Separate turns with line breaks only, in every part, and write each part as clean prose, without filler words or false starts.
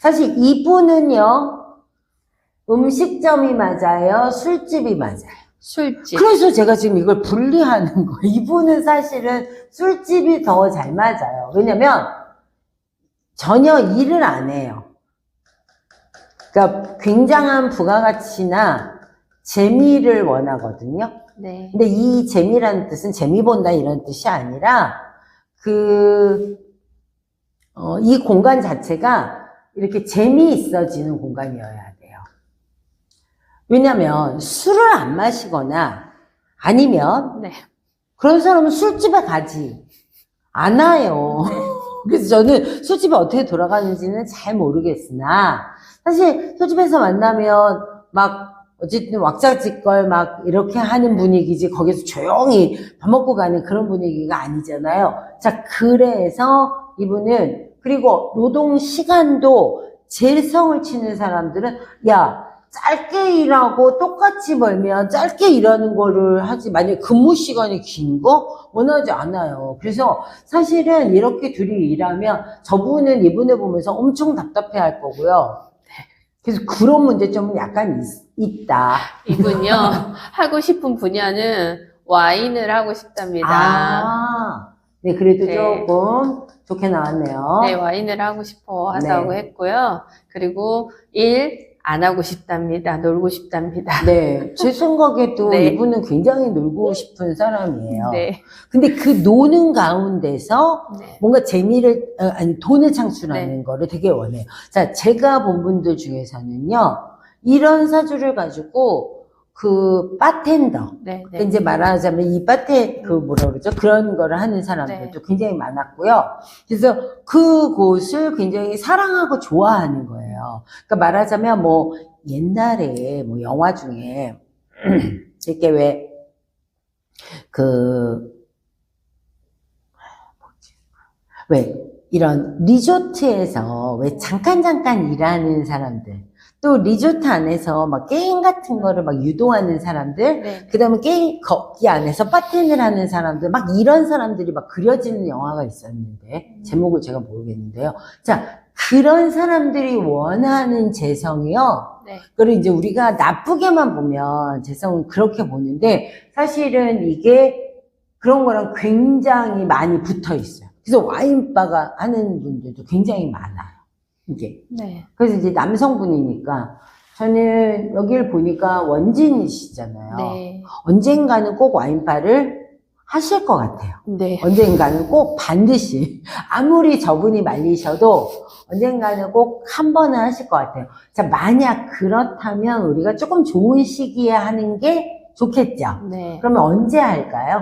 사실 이분은요, 음식점이 맞아요? 술집이 맞아요?
술집.
그래서 제가 지금 이걸 분리하는 거예요. 이분은 사실은 술집이 더 잘 맞아요. 왜냐면 전혀 일을 안 해요. 그러니까 굉장한 부가가치나 재미를 원하거든요.
네.
근데 이 재미라는 뜻은 재미 본다 이런 뜻이 아니라 이 공간 자체가 이렇게 재미있어지는 공간이어야 돼요. 왜냐면 술을 안 마시거나 아니면
네.
그런 사람은 술집에 가지 않아요. 그래서 저는 술집이 어떻게 돌아가는지는 잘 모르겠으나 사실 술집에서 만나면 막 어쨌든 왁자지껄 막 이렇게 하는 분위기지 거기서 조용히 밥 먹고 가는 그런 분위기가 아니잖아요. 자, 그래서 이분은 그리고 노동 시간도 재성을 치는 사람들은 야 짧게 일하고 똑같이 벌면 짧게 일하는 거를 하지 만약에 근무 시간이 긴 거 원하지 않아요. 그래서 사실은 이렇게 둘이 일하면 저분은 이분을 보면서 엄청 답답해 할 거고요. 그래서 그런 문제점은 약간 있다.
이분요, 하고 싶은 분야는 와인을 하고 싶답니다.
아, 네, 그래도
네.
조금 좋게 나왔네요.
네, 와인을 하고 싶어 하다고
네.
했고요. 그리고 일 안 하고 싶답니다. 놀고 싶답니다.
네, 제 생각에도
네.
이분은 굉장히 놀고 싶은 사람이에요.
네.
근데 그 노는 가운데서
네.
뭔가 재미를, 아니, 돈을 창출하는
네.
거를 되게 원해요. 자, 제가 본 분들 중에서는요, 이런 사주를 가지고 그 바텐더,
네.
그러니까 이제 말하자면 이 뭐라 그러죠? 그런 거를 하는 사람들도 굉장히 많았고요. 그래서 그곳을 굉장히 사랑하고 좋아하는 거예요. 그러니까 말하자면 뭐 옛날에 뭐 영화 중에 이렇게 왜 이런 리조트에서 왜 잠깐 일하는 사람들, 또 리조트 안에서 막 게임 같은 거를 막 유도하는 사람들,
네.
그 다음에 거기 안에서 바텐을 하는 사람들, 막 이런 사람들이 막 그려지는 영화가 있었는데, 제목을 제가 모르겠는데요. 자, 그런 사람들이 원하는 재성이요.
네.
그걸 이제 우리가 나쁘게만 보면 재성은 그렇게 보는데, 사실은 이게 그런 거랑 굉장히 많이 붙어 있어요. 그래서 와인바가 하는 분들도 굉장히 많아요. 이게.
네.
그래서 이제 남성분이니까 저는 여기를 보니까 원진이시잖아요.
네.
언젠가는 꼭 와인바를 하실 것 같아요.
네.
언젠가는 꼭 반드시 아무리 저분이 말리셔도 언젠가는 꼭 한 번은 하실 것 같아요. 자, 만약 그렇다면 우리가 조금 좋은 시기에 하는 게 좋겠죠.
네.
그러면 언제 할까요?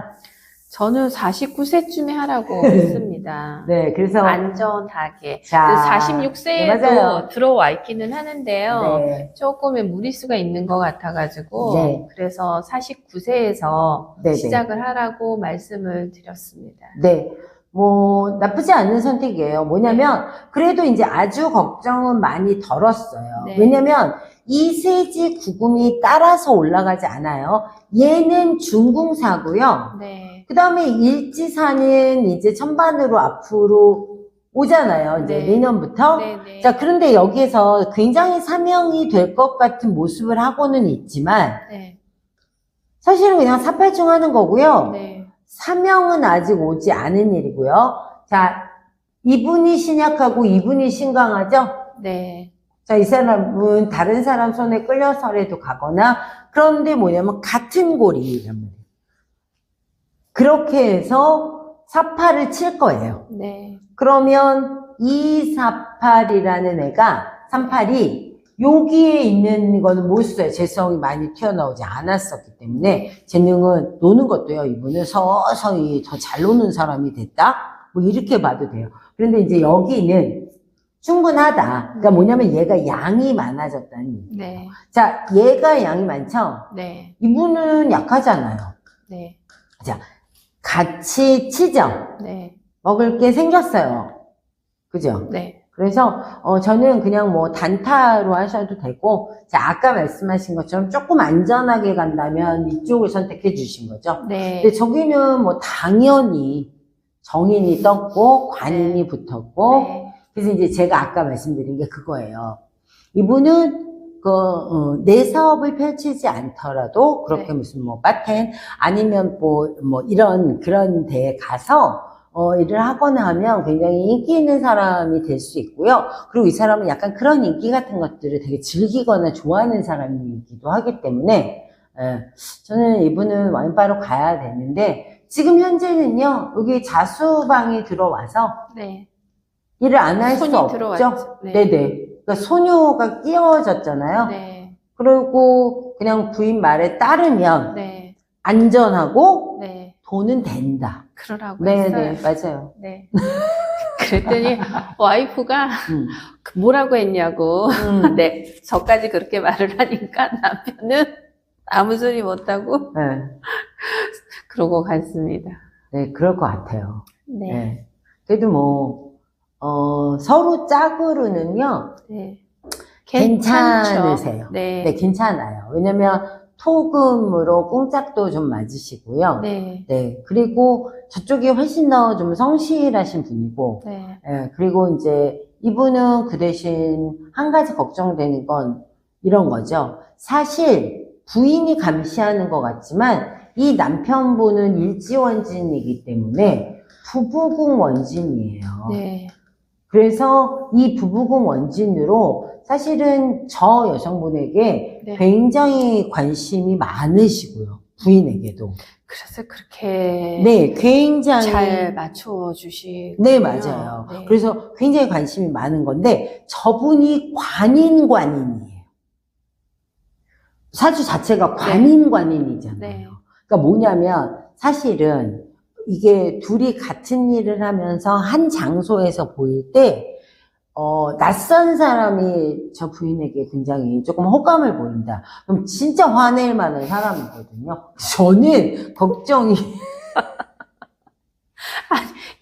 저는 49세쯤에 하라고 했습니다.
네, 그래서
안전하게.
자,
46세에도
네, 맞아요.
들어와 있기는 하는데요.
네.
조금의 무리수가 있는 것 같아가지고
네.
그래서 49세에서
네네.
시작을 하라고 말씀을 드렸습니다.
네. 뭐, 나쁘지 않은 선택이에요. 뭐냐면, 그래도 이제 아주 걱정은 많이 덜었어요.
네.
왜냐면, 이세지 구금이 따라서 올라가지 않아요. 얘는 중궁사고요.
네.
그 다음에 일지사는 이제 천반으로 앞으로 오잖아요. 이제
네.
내년부터.
네네.
자, 그런데 여기에서 굉장히 사명이 될 것 같은 모습을 하고는 있지만,
네.
사실은 그냥 사팔중 하는 거고요.
네.
사명은 아직 오지 않은 일이고요. 자, 이분이 신약하고 이분이 신강하죠?
네.
자, 이 사람은 다른 사람 손에 끌려서라도 가거나, 그런데 뭐냐면 같은 골이란 말이에요. 그렇게 해서 사파를 칠 거예요.
네.
그러면 이 48이라는 애가, 38이 여기에 있는 거는 못 써요. 재성이 많이 튀어나오지 않았었기 때문에 재능은 노는 것도요. 이분은 서서히 더 잘 노는 사람이 됐다. 뭐 이렇게 봐도 돼요. 그런데 이제 여기는 충분하다. 그러니까 뭐냐면 얘가 양이 많아졌다는 얘기예요.
네.
자, 얘가 양이 많죠?
네.
이분은 약하잖아요.
네.
자, 같이 치죠?
네.
먹을 게 생겼어요. 그죠?
네.
그래서 저는 그냥 뭐 단타로 하셔도 되고, 자, 아까 말씀하신 것처럼 조금 안전하게 간다면 이쪽을 선택해 주신 거죠.
네.
근데 저기는 뭐 당연히 정인이 떴고 관인이
네.
붙었고
네.
그래서 이제 제가 아까 말씀드린 게 그거예요. 이분은 내 사업을 펼치지 않더라도 그렇게
네.
무슨 뭐 바텐 아니면 뭐 이런 그런 데에 가서 일을 하거나 하면 굉장히 인기 있는 사람이 될 수 있고요. 그리고 이 사람은 약간 그런 인기 같은 것들을 되게 즐기거나 좋아하는 사람이기도 하기 때문에 저는 이분은 와인바로 가야 되는데 지금 현재는요. 여기 자수방이 들어와서
네.
일을 안 할 수
손이
없죠.
들어왔죠. 네.
네네. 그러니까 소녀가 끼워졌잖아요.
네.
그리고 그냥 부인 말에 따르면
네.
안전하고
네.
돈은 된다.
그러라고 했어요.
네네, 맞아요.
네. 그랬더니 와이프가 뭐라고 했냐고. 네. 저까지 그렇게 말을 하니까 남편은 아무 소리 못하고
네.
그러고 갔습니다.
네, 그럴 것 같아요.
네.
네. 그래도 뭐, 서로 짝으로는요,
네.
괜찮으세요.
네.
네, 괜찮아요. 왜냐면 토금으로 꿍짝도 좀 맞으시고요.
네.
네, 그리고 저쪽이 훨씬 더 좀 성실하신 분이고,
네.
예, 그리고 이제 이분은 그 대신 한 가지 걱정되는 건 이런 거죠. 사실 부인이 감시하는 것 같지만 이 남편분은 일지원진이기 때문에 부부궁 원진이에요.
네.
그래서 이 부부궁 원진으로 사실은 저 여성분에게
네.
굉장히 관심이 많으시고요. 부인에게도.
그래서 그렇게
네, 굉장히.
잘 맞춰 주시고.
네, 맞아요.
네.
그래서 굉장히 관심이 많은 건데, 저분이 관인이에요. 사주 자체가 관인이잖아요.
네.
그러니까 뭐냐면, 사실은 이게 둘이 같은 일을 하면서 한 장소에서 보일 때, 낯선 사람이 저 부인에게 굉장히 조금 호감을 보인다. 그럼 진짜 화낼 만한 사람이거든요. 저는 걱정이.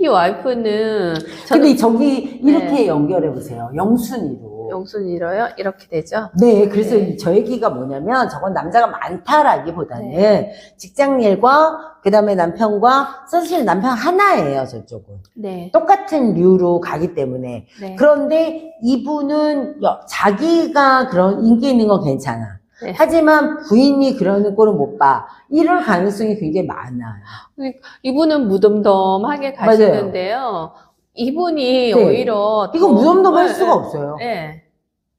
이 와이프는
근데 저기 이렇게
네.
연결해 보세요. 영순이로.
영순이로요? 이렇게 되죠?
네, 그래서
네.
저 얘기가 뭐냐면 저건 남자가 많다라기보다는
네.
직장 일과 그다음에 남편과 사실 남편 하나예요, 저쪽은.
네.
똑같은 류로 가기 때문에.
네.
그런데 이분은 자기가 그런 인기 있는 건 괜찮아.
네.
하지만 부인이 그러는 꼴은 못 봐. 이럴 가능성이 굉장히 많아요.
이분은 무덤덤하게 가시는데요. 이분이
네.
오히려
이거
더-
무덤덤할
네,
수가 없어요.
네.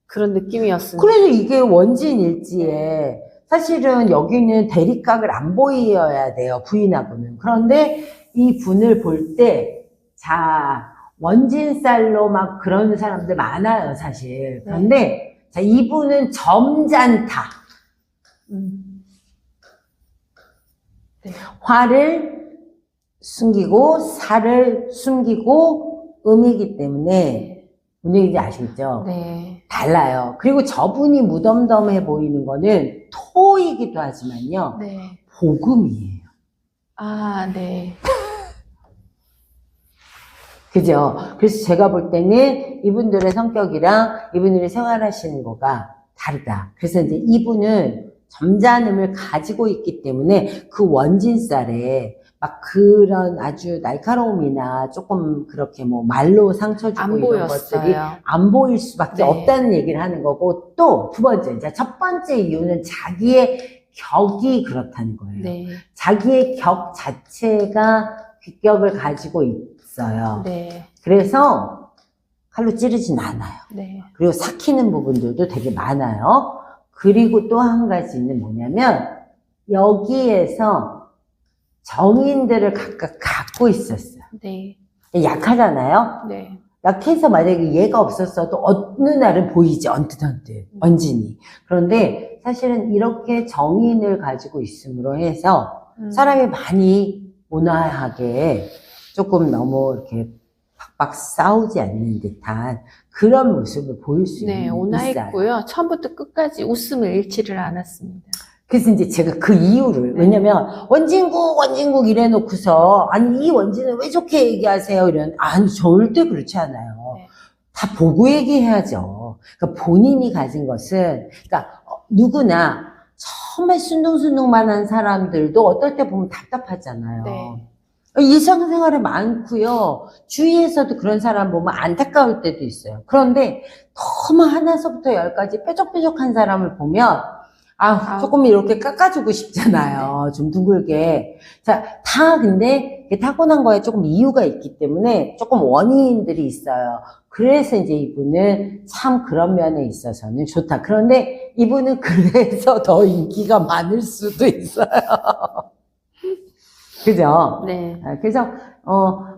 그런 느낌이었습니다.
그래서 이게 원진일지에 사실은 여기는 대립각을 안 보여야 돼요, 부인하고는. 그런데 이 분을 볼 때, 자, 원진살로 막 그런 사람들 많아요, 사실. 그런데, 자, 이분은 점잖다.
네.
화를 숨기고, 살을 숨기고, 음이기 때문에, 무슨 얘기인지 아시겠죠?
네.
달라요. 그리고 저분이 무덤덤해 보이는 거는 토이기도 하지만요.
네.
복음이에요.
아, 네.
그죠? 그래서 제가 볼 때는 이분들의 성격이랑 이분들이 생활하시는 거가 다르다. 그래서 이제 이분은 점잖음을 가지고 있기 때문에 그 원진살에 막 그런 아주 날카로움이나 조금 그렇게 뭐 말로 상처 주고
안
이런 것들이
보였어요.
안 보일 수밖에
네.
없다는 얘기를 하는 거고, 또 두 번째, 이제 첫 번째 이유는 자기의 격이 그렇다는 거예요.
네.
자기의 격 자체가 귀격을 가지고 있어요.
네.
그래서 칼로 찌르진 않아요.
네.
그리고 삭히는 부분들도 되게 많아요. 그리고 또 한 가지는 뭐냐면 여기에서 정인들을 각각 갖고 있었어요.
네.
약하잖아요.
네.
약해서 만약에 얘가 없었어도 어느 날은 보이지, 언뜻 원진이. 그런데 사실은 이렇게 정인을 가지고 있음으로 해서 사람이 많이 온화하게 조금 너무 이렇게 박박 싸우지 않는 듯한 그런 모습을 보일 수
네,
있어요.
온화했고요. 처음부터 끝까지 웃음을 잃지를 않았습니다.
그래서 이제 제가 그 이유를,
네.
왜냐면, 원진국 이래 놓고서, 아니, 이 원진은 왜 좋게 얘기하세요? 아니, 절대 그렇지 않아요.
네.
다 보고 얘기해야죠. 그러니까 본인이 가진 것은, 그러니까, 누구나, 정말 순둥순둥만 한 사람들도 어떨 때 보면 답답하잖아요.
네.
일상생활에 많고요. 주위에서도 그런 사람 보면 안타까울 때도 있어요. 그런데 너무 하나서부터 열까지 뾰족뾰족한 사람을 보면 조금 이렇게 깎아주고 싶잖아요. 좀 둥글게. 자, 다 근데 타고난 거에 조금 이유가 있기 때문에 조금 원인들이 있어요. 그래서 이제 이분은 참 그런 면에 있어서는 좋다. 그런데 이분은 그래서 더 인기가 많을 수도 있어요. 그죠?
네.
그래서,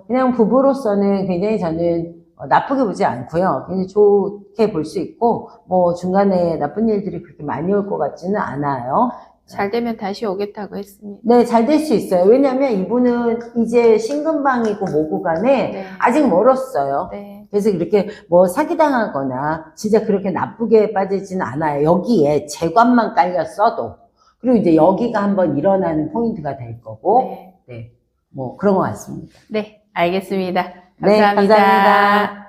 그냥 부부로서는 굉장히 저는 나쁘게 보지 않고요. 굉장히 좋게 볼 수 있고, 뭐, 중간에 나쁜 일들이 그렇게 많이 올 것 같지는 않아요.
잘 되면 다시 오겠다고 했습니다.
네, 잘 될 수 있어요. 왜냐면 이분은 이제 신금방이고 모구 간에
네.
아직 멀었어요.
네.
그래서 이렇게 뭐 사기당하거나 진짜 그렇게 나쁘게 빠지지는 않아요. 여기에 재관만 깔렸어도. 그리고 이제 여기가 한번 일어나는 포인트가 될 거고.
네.
네. 뭐 그런 것 같습니다.
네, 알겠습니다.
네,
감사합니다.
감사합니다.